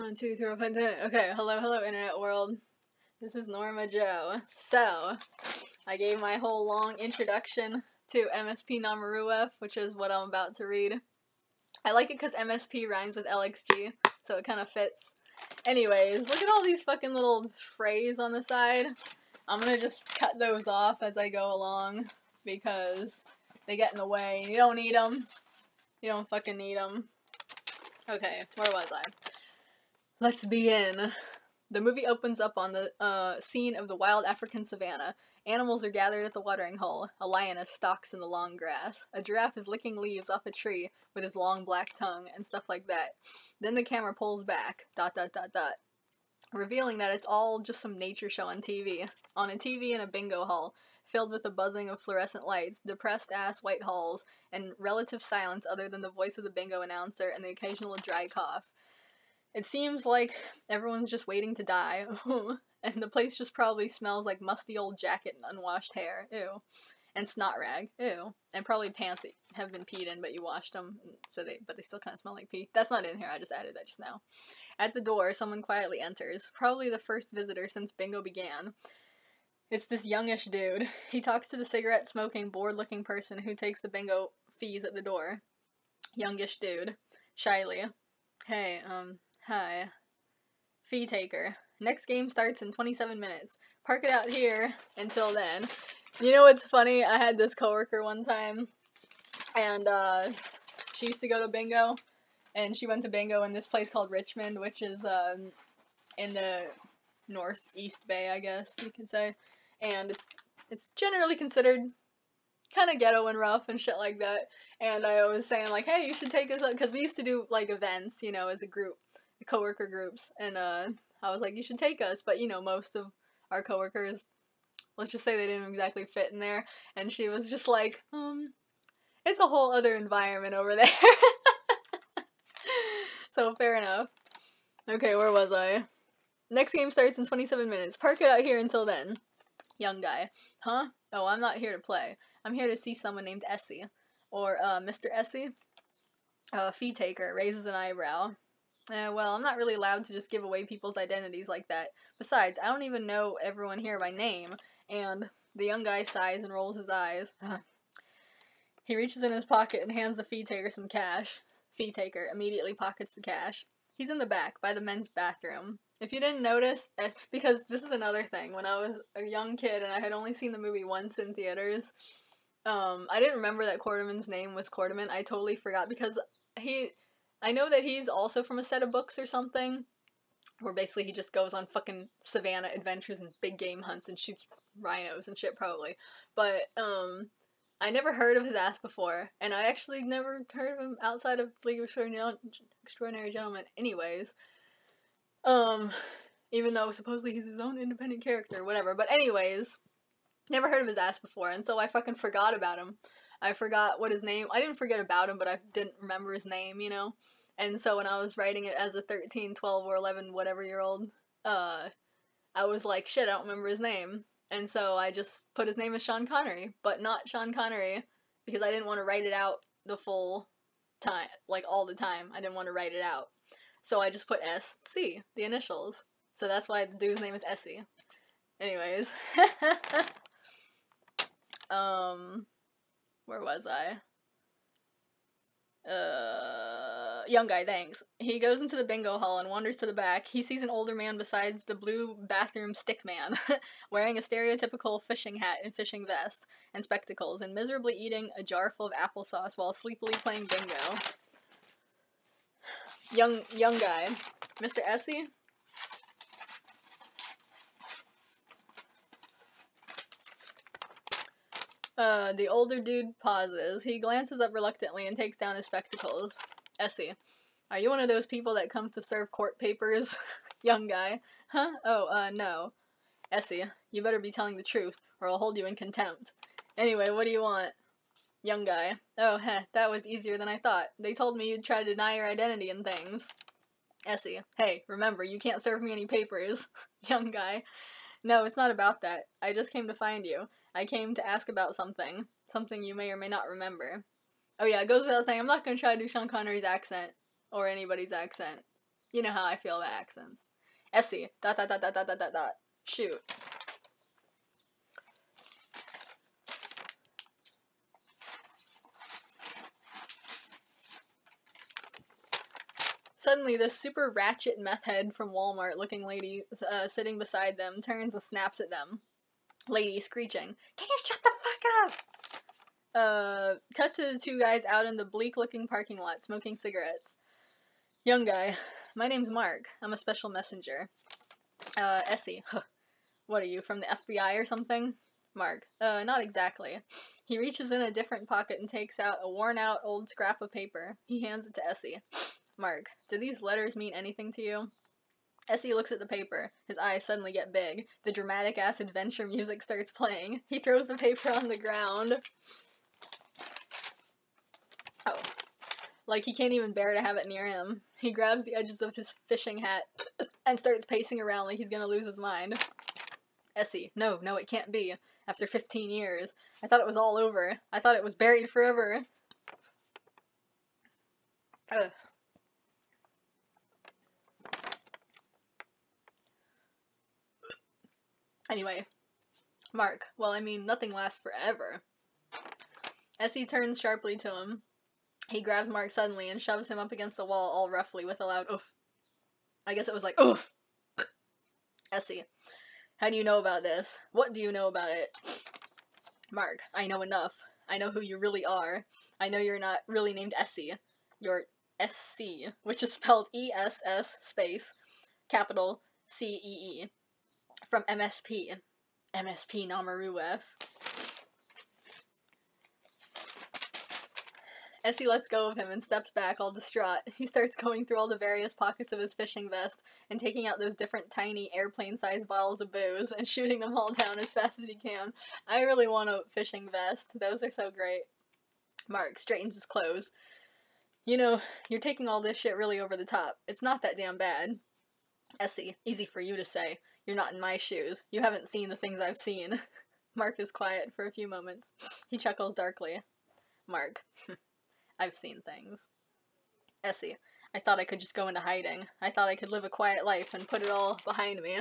1, 2, 3, 4, 5, 10. Okay, hello, internet world. This is Norma Joe. So, I gave my whole long introduction to Mspnomeruwef, which is what I'm about to read. I like it because MSP rhymes with LXG, so it kind of fits. Anyways, look at all these fucking little phrases on the side. I'm gonna just cut those off as I go along, because they get in the way. You don't need them. You don't fucking need them. Okay, where was I? Let's begin. The movie opens up on the scene of the wild African savanna. Animals are gathered at the watering hole. A lioness stalks in the long grass. A giraffe is licking leaves off a tree with his long black tongue and stuff like that. Then the camera pulls back, ... revealing that it's all just some nature show on TV. On a TV in a bingo hall, filled with the buzzing of fluorescent lights, depressed-ass white halls, and relative silence other than the voice of the bingo announcer and the occasional dry cough. It seems like everyone's just waiting to die, and the place just probably smells like musty old jacket and unwashed hair, ew, and snot rag, ew, and probably pants that have been peed in but you washed them, but they still kind of smell like pee. That's not in here, I just added that just now. At the door, someone quietly enters, probably the first visitor since bingo began. It's this youngish dude. He talks to the cigarette-smoking, bored-looking person who takes the bingo fees at the door. Youngish dude. Shyly. Hey, hi. Fee taker. Next game starts in 27 minutes. Park it out here until then. You know what's funny? I had this coworker one time, and she used to go to bingo, and she went to bingo in this place called Richmond, which is in the northeast bay, I guess you could say. And it's generally considered kind of ghetto and rough and shit like that. And I was saying, like, hey, you should take us up, because we used to do, like, events, you know, as a group, coworker groups, and I was like, you should take us, but, you know, most of our coworkers, let's just say they didn't exactly fit in there, and she was just like, it's a whole other environment over there. So, fair enough. Okay, where was I? Next game starts in 27 minutes. Park it out here until then. Young guy. Huh? Oh, I'm not here to play. I'm here to see someone named Essie. Or, Mr. Essie? Fee taker. Raises an eyebrow. Well, I'm not really allowed to just give away people's identities like that. Besides, I don't even know everyone here by name. And the young guy sighs and rolls his eyes. He reaches in his pocket and hands the fee taker some cash. Fee taker immediately pockets the cash. He's in the back, by the men's bathroom. If you didn't notice, because this is another thing, when I was a young kid and I had only seen the movie once in theaters, I didn't remember that Quarterman's name was Quarterman. I totally forgot, because I know that he's also from a set of books or something, where basically he just goes on fucking savannah adventures and big game hunts and shoots rhinos and shit, probably. But, I never heard of his ass before, and I actually never heard of him outside of League of Extraordinary Gentlemen anyways. Even though supposedly he's his own independent character, whatever. But anyways, never heard of his ass before, and so I fucking forgot about him. I forgot what his name, I didn't forget about him, but I didn't remember his name, you know? And so when I was writing it as a 13, 12, or 11, whatever year old, I was like, shit, I don't remember his name. And so I just put his name as Sean Connery, but not Sean Connery, because I didn't want to write it out the full time, like all the time. I didn't want to write it out. So I just put S.C., the initials. So that's why the dude's name is Essie. Anyways. Where was I? Young guy, thanks. He goes into the bingo hall and wanders to the back. He sees an older man besides the blue bathroom stick man, wearing a stereotypical fishing hat and fishing vest, and spectacles, and miserably eating a jar full of applesauce while sleepily playing bingo. Young guy. Mr. Essie? The older dude pauses. He glances up reluctantly and takes down his spectacles. Essie. Are you one of those people that come to serve court papers? Young guy. Huh? Oh, no. Essie. You better be telling the truth, or I'll hold you in contempt. Anyway, what do you want? Young guy. Oh, that was easier than I thought. They told me you'd try to deny your identity and things. Essie. Hey, remember, you can't serve me any papers. Young guy. No, it's not about that. I just came to find you. I came to ask about something. Something you may or may not remember. Oh yeah, it goes without saying, I'm not gonna try to do Sean Connery's accent. Or anybody's accent. You know how I feel about accents. Essie, ... Shoot. Suddenly, this super ratchet meth head from Walmart looking lady sitting beside them turns and snaps at them. Lady screeching, "Can you shut the fuck up?" Cut to the two guys out in the bleak looking parking lot smoking cigarettes. Young guy, my name's Mark. I'm a special messenger. Essie, what are you, from the FBI or something? Mark, not exactly. He reaches in a different pocket and takes out a worn out old scrap of paper. He hands it to Essie. Mark, do these letters mean anything to you? Essie looks at the paper. His eyes suddenly get big. The dramatic-ass adventure music starts playing. He throws the paper on the ground. Oh. Like he can't even bear to have it near him. He grabs the edges of his fishing hat and starts pacing around like he's gonna lose his mind. Essie, no, it can't be. After 15 years. I thought it was all over. I thought it was buried forever. Ugh. Anyway, Mark, well, I mean, nothing lasts forever. Essie turns sharply to him. He grabs Mark suddenly and shoves him up against the wall all roughly with a loud oof. I guess it was like, oof! Essie, how do you know about this? What do you know about it? Mark, I know enough. I know who you really are. I know you're not really named Essie. You're SC, which is spelled ESS space, capital CEE. From MSP. Mspnomeruwef. Essie lets go of him and steps back, all distraught. He starts going through all the various pockets of his fishing vest and taking out those different tiny airplane-sized bottles of booze and shooting them all down as fast as he can. I really want a fishing vest. Those are so great. Mark straightens his clothes. You know, you're taking all this shit really over the top. It's not that damn bad. Essie, easy for you to say. You're not in my shoes. You haven't seen the things I've seen. Mark is quiet for a few moments. He chuckles darkly. Mark, I've seen things. Essie, I thought I could just go into hiding. I thought I could live a quiet life and put it all behind me.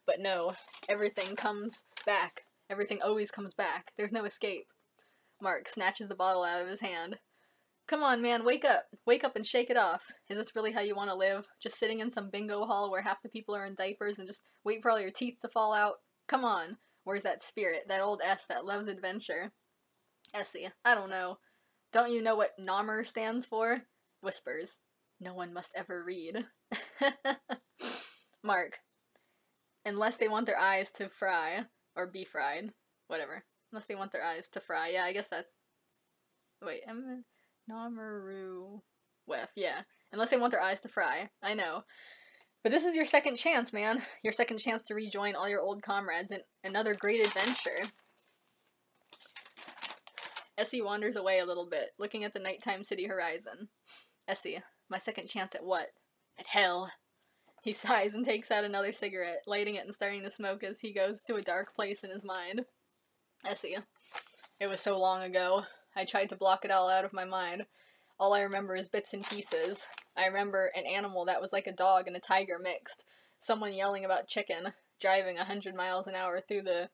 But no, everything comes back. Everything always comes back. There's no escape. Mark snatches the bottle out of his hand. Come on, man, wake up! Wake up and shake it off. Is this really how you want to live? Just sitting in some bingo hall where half the people are in diapers and just wait for all your teeth to fall out? Come on! Where's that spirit, that old S that loves adventure? Essie, I don't know. Don't you know what NOMR stands for? Whispers. No one must ever read. Mark. Unless they want their eyes to fry. Or be fried. Whatever. Unless they want their eyes to fry. Yeah, I guess that's... Wait, Mspnomeruwef, yeah. Unless they want their eyes to fry. I know. But this is your second chance, man. Your second chance to rejoin all your old comrades in another great adventure. Essie wanders away a little bit, looking at the nighttime city horizon. Essie, my second chance at what? At hell. He sighs and takes out another cigarette, lighting it and starting to smoke as he goes to a dark place in his mind. Essie, it was so long ago. I tried to block it all out of my mind. All I remember is bits and pieces. I remember an animal that was like a dog and a tiger mixed. Someone yelling about chicken, driving 100 miles an hour through the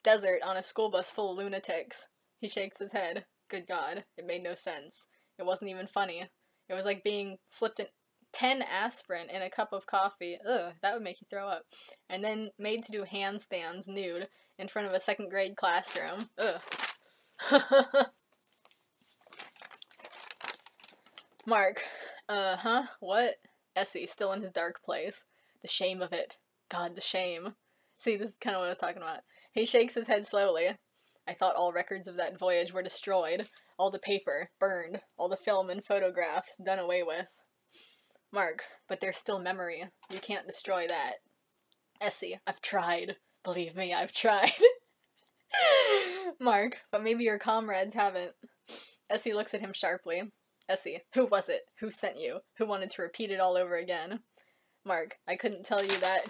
desert on a school bus full of lunatics. He shakes his head. Good God, it made no sense. It wasn't even funny. It was like being slipped in 10 aspirin in a cup of coffee. Ugh, that would make you throw up. And then made to do handstands nude in front of a second grade classroom. Ugh. Mark, what? Essie, still in his dark place. The shame of it. God, the shame. See, this is kind of what I was talking about. He shakes his head slowly. I thought all records of that voyage were destroyed. All the paper, burned. All the film and photographs, done away with. Mark, but there's still memory. You can't destroy that. Essie, I've tried. Believe me, I've tried. Mark, but maybe your comrades haven't. Essie looks at him sharply. Essie, who was it? Who sent you? Who wanted to repeat it all over again? Mark, I couldn't tell you that,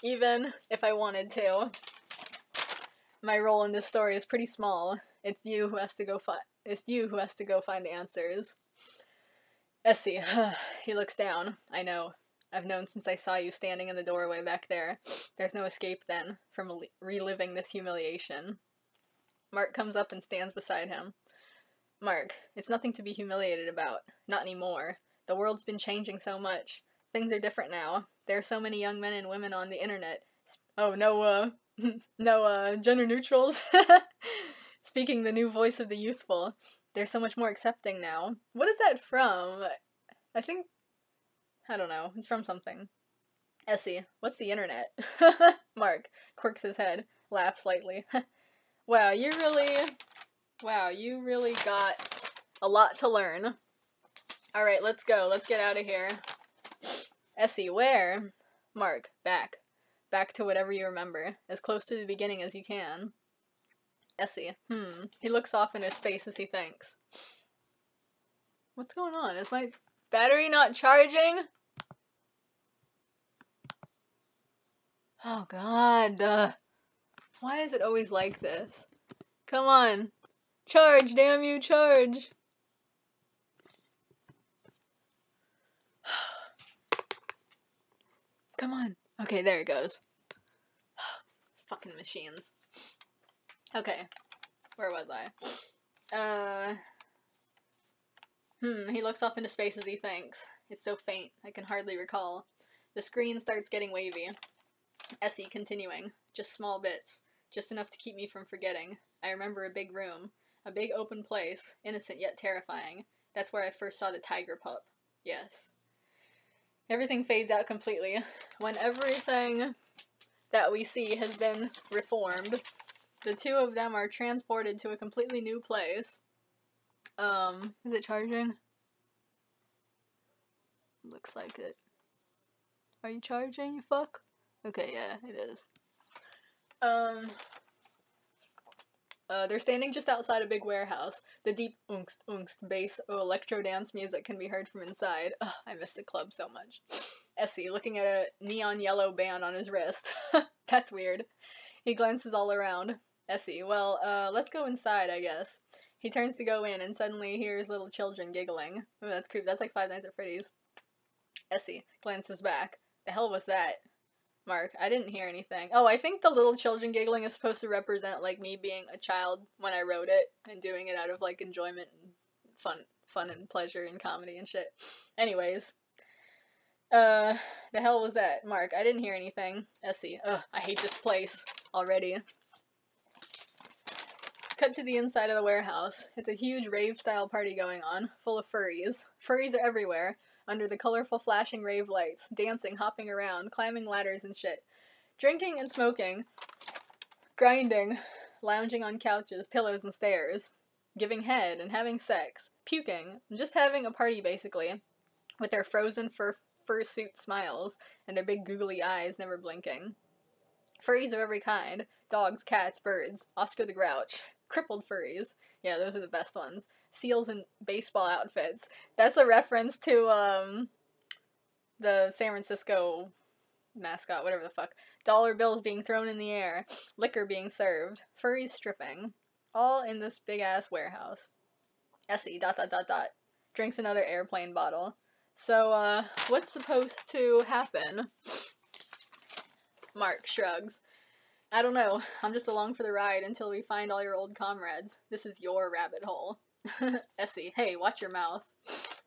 even if I wanted to. My role in this story is pretty small. It's you who has to go find answers. Essie, he looks down. I know. I've known since I saw you standing in the doorway back there. There's no escape then from reliving this humiliation. Mark comes up and stands beside him. Mark, it's nothing to be humiliated about. Not anymore. The world's been changing so much. Things are different now. There are so many young men and women on the internet. Oh, no, gender neutrals? Speaking the new voice of the youthful. They're so much more accepting now. What is that from? I don't know. It's from something. Essie, what's the internet? Mark quirks his head, laughs slightly. Wow, you really got a lot to learn. Alright, let's go. Let's get out of here. Essie, where? Mark, back. Back to whatever you remember. As close to the beginning as you can. Essie, He looks off into space as he thinks. What's going on? Is my battery not charging? Oh god. Why is it always like this? Come on. Charge, damn you, charge. Come on. Okay, there it goes. These fucking machines. Okay. Where was I? He looks off into space as he thinks. It's so faint, I can hardly recall. The screen starts getting wavy. Essie continuing. Just small bits. Just enough to keep me from forgetting. I remember a big room. A big open place. Innocent yet terrifying. That's where I first saw the tiger pup. Yes. Everything fades out completely. When everything that we see has been reformed, the two of them are transported to a completely new place. Is it charging? Looks like it. Are you charging, you fuck? Okay, yeah, it is. They're standing just outside a big warehouse. The deep ungst bass of electro dance music can be heard from inside. Ugh, I miss the club so much. Essie, looking at a neon yellow band on his wrist. That's weird. He glances all around. Essie, well, let's go inside, I guess. He turns to go in and suddenly hears little children giggling. Ooh, that's creepy. That's like Five Nights at Freddy's. Essie glances back. The hell was that? Mark, I didn't hear anything. Oh, I think the little children giggling is supposed to represent, like, me being a child when I wrote it, and doing it out of, like, enjoyment and fun and pleasure and comedy and shit. Anyways. The hell was that? Mark, I didn't hear anything. Essie, ugh, I hate this place already. Cut to the inside of the warehouse. It's a huge rave-style party going on, full of furries. Furries are everywhere, under the colorful flashing rave lights, dancing, hopping around, climbing ladders and shit. Drinking and smoking, grinding, lounging on couches, pillows, and stairs. Giving head and having sex, puking, just having a party basically, with their frozen fursuit smiles, and their big googly eyes never blinking. Furries of every kind. Dogs, cats, birds, Oscar the Grouch. Crippled furries. Yeah, those are the best ones. Seals in baseball outfits. That's a reference to, the San Francisco mascot, whatever the fuck. Dollar bills being thrown in the air. Liquor being served. Furries stripping. All in this big-ass warehouse. Essie, ... Drinks another airplane bottle. So, what's supposed to happen? Mark shrugs. I don't know. I'm just along for the ride until we find all your old comrades. This is your rabbit hole. Essie, hey, watch your mouth.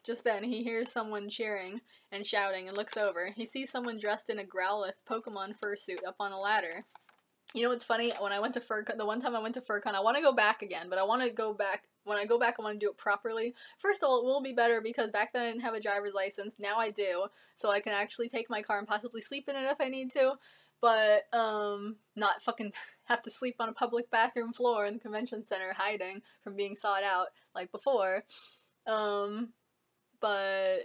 Just then, he hears someone cheering and shouting and looks over. He sees someone dressed in a Growlithe Pokemon fursuit up on a ladder. You know what's funny? When I went to FurCon, the one time I went to FurCon, I want to go back again, but I want to go back, when I go back, I want to do it properly. First of all, it will be better because back then I didn't have a driver's license, now I do, so I can actually take my car and possibly sleep in it if I need to. But, not fucking have to sleep on a public bathroom floor in the convention center hiding from being sought out like before. But,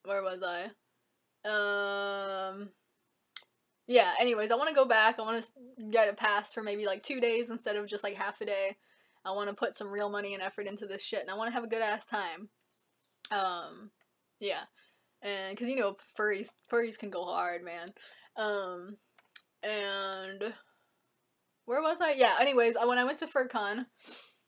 where was I? Yeah, anyways, I want to go back. I want to get a pass for maybe like 2 days instead of just like half a day. I want to put some real money and effort into this shit, and I want to have a good ass time. Yeah. And, cause you know, furries can go hard, man. And where was I? Yeah, anyways, when I went to FurCon,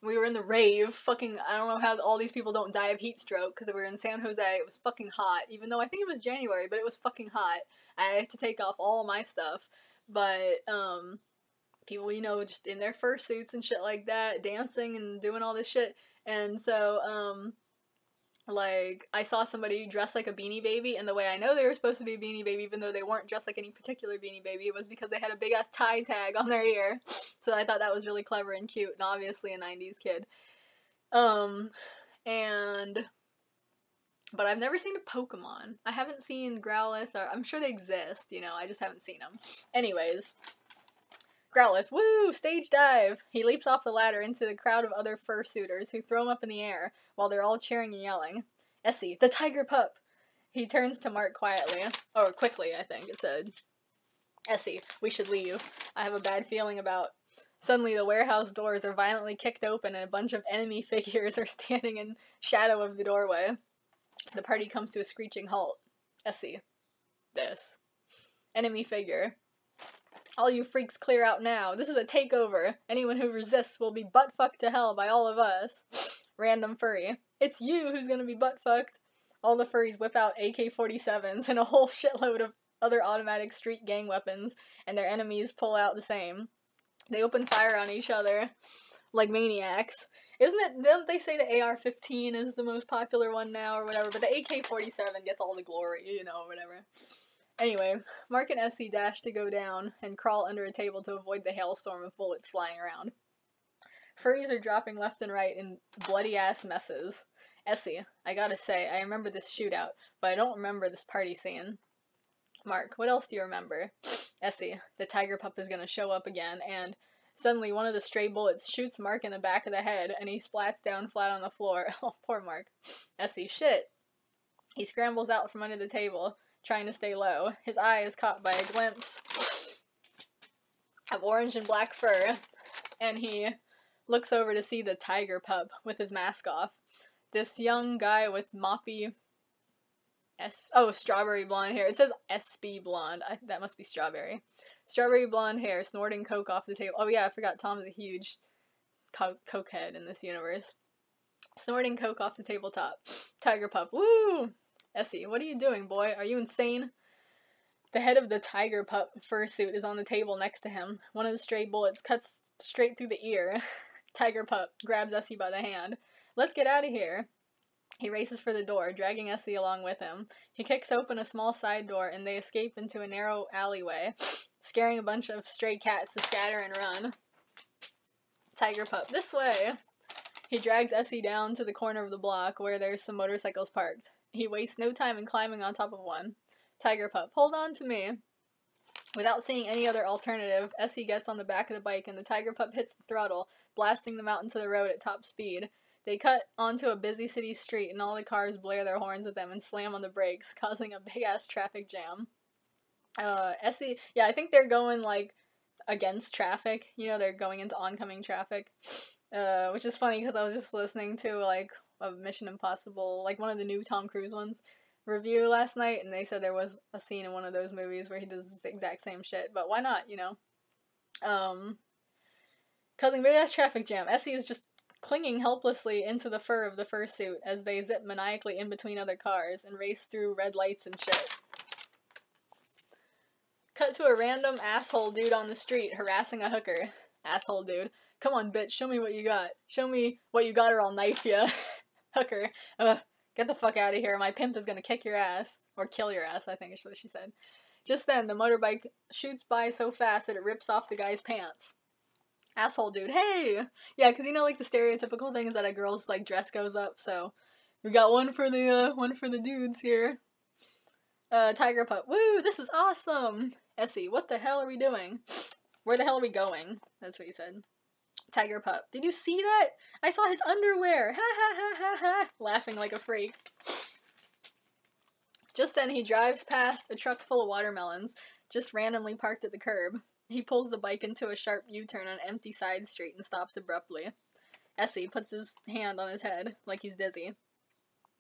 We were in the rave, fucking, I don't know how all these people don't die of heat stroke, because we were in San Jose, it was fucking hot, even though I think it was January, but it was fucking hot. I had to take off all my stuff, but, people, you know, just in their fursuits and shit like that, dancing and doing all this shit, and so, like, I saw somebody dressed like a Beanie Baby, and the way I know they were supposed to be a Beanie Baby, even though they weren't dressed like any particular Beanie Baby, it was because they had a big-ass tie tag on their ear, so I thought that was really clever and cute, and obviously a 90s kid. But I've never seen a Pokemon. I haven't seen Growlithe, or I'm sure they exist, you know, I just haven't seen them. Anyways, Growlithe, woo! Stage dive! He leaps off the ladder into the crowd of other fursuiters who throw him up in the air while they're all cheering and yelling. Essie, the tiger pup! He turns to Mark quietly. Or quickly, I think it said. Essie, we should leave. I have a bad feeling about... Suddenly the warehouse doors are violently kicked open and a bunch of enemy figures are standing in shadow of the doorway. The party comes to a screeching halt. Essie. This. Enemy figure. All you freaks clear out now. This is a takeover. Anyone who resists will be butt-fucked to hell by all of us. Random furry. It's you who's gonna be butt-fucked. All the furries whip out AK-47s and a whole shitload of other automatic street gang weapons, and their enemies pull out the same. They open fire on each other like maniacs. Don't they say the AR-15 is the most popular one now or whatever, but the AK-47 gets all the glory, you know, whatever. Anyway, Mark and Essie dash to go down and crawl under a table to avoid the hailstorm of bullets flying around. Furries are dropping left and right in bloody-ass messes. Essie, I gotta say, I remember this shootout, but I don't remember this party scene. Mark, what else do you remember? Essie, the tiger pup is gonna show up again, and suddenly one of the stray bullets shoots Mark in the back of the head, and he splats down flat on the floor. Oh, poor Mark. Essie, shit. He scrambles out from under the table, trying to stay low. His eye is caught by a glimpse of orange and black fur, and he looks over to see the tiger pup with his mask off. This young guy with moppy strawberry blonde hair. It says SB blonde. That must be strawberry. Strawberry blonde hair, snorting coke off the table. Oh yeah, I forgot Tom's a huge coke head in this universe. Snorting coke off the tabletop. Tiger pup. Woo! Essie, what are you doing, boy? Are you insane? The head of the tiger pup fursuit is on the table next to him. One of the stray bullets cuts straight through the ear. Tiger pup grabs Essie by the hand. Let's get out of here. He races for the door, dragging Essie along with him. He kicks open a small side door, and they escape into a narrow alleyway, scaring a bunch of stray cats to scatter and run. Tiger pup, this way! He drags Essie down to the corner of the block, where there's some motorcycles parked. He wastes no time in climbing on top of one. Tiger pup, hold on to me. Without seeing any other alternative, Essie gets on the back of the bike, and the tiger pup hits the throttle, blasting them out into the road at top speed. They cut onto a busy city street, and all the cars blare their horns at them and slam on the brakes, causing a big-ass traffic jam. Essie, yeah, I think they're going, like, against traffic. You know, they're going into oncoming traffic. Which is funny, because I was just listening to, like, a Mission Impossible, like, one of the new Tom Cruise ones, review last night, and they said there was a scene in one of those movies where he does the exact same shit, but why not, you know? Causing big-ass traffic jam. Essie is just clinging helplessly into the fur of the fursuit as they zip maniacally in between other cars and race through red lights and shit. Cut to a random asshole dude on the street harassing a hooker. Asshole dude. Come on, bitch, show me what you got. Show me what you got or I'll knife ya. Hooker. Get the fuck out of here. My pimp is gonna kick your ass. Or kill your ass, I think is what she said. Just then, the motorbike shoots by so fast that it rips off the guy's pants. Asshole dude, hey! Yeah, because you know, like, the stereotypical thing is that a girl's, like, dress goes up, so we got one for the dudes here. Tiger pup, woo, this is awesome! Essie, what the hell are we doing? Where the hell are we going? That's what he said. Tiger pup, did you see that? I saw his underwear! Ha ha ha ha ha! Laughing like a freak. Just then, he drives past a truck full of watermelons, just randomly parked at the curb. He pulls the bike into a sharp U-turn on an empty side street and stops abruptly. Essie puts his hand on his head, like he's dizzy.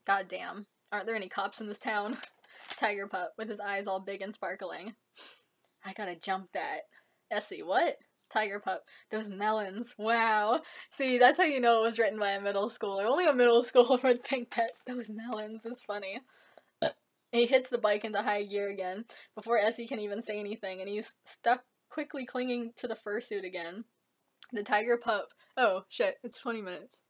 God damn, aren't there any cops in this town? Tiger pup, with his eyes all big and sparkling. I gotta jump that. Essie, what? Tiger pup. Those melons. Wow. See, that's how you know it was written by a middle schooler. Only a middle schooler would think that those melons is funny. He hits the bike into high gear again, before Essie can even say anything, and he's stuck quickly clinging to the fursuit again. The tiger pup. Oh, shit, it's 20 minutes.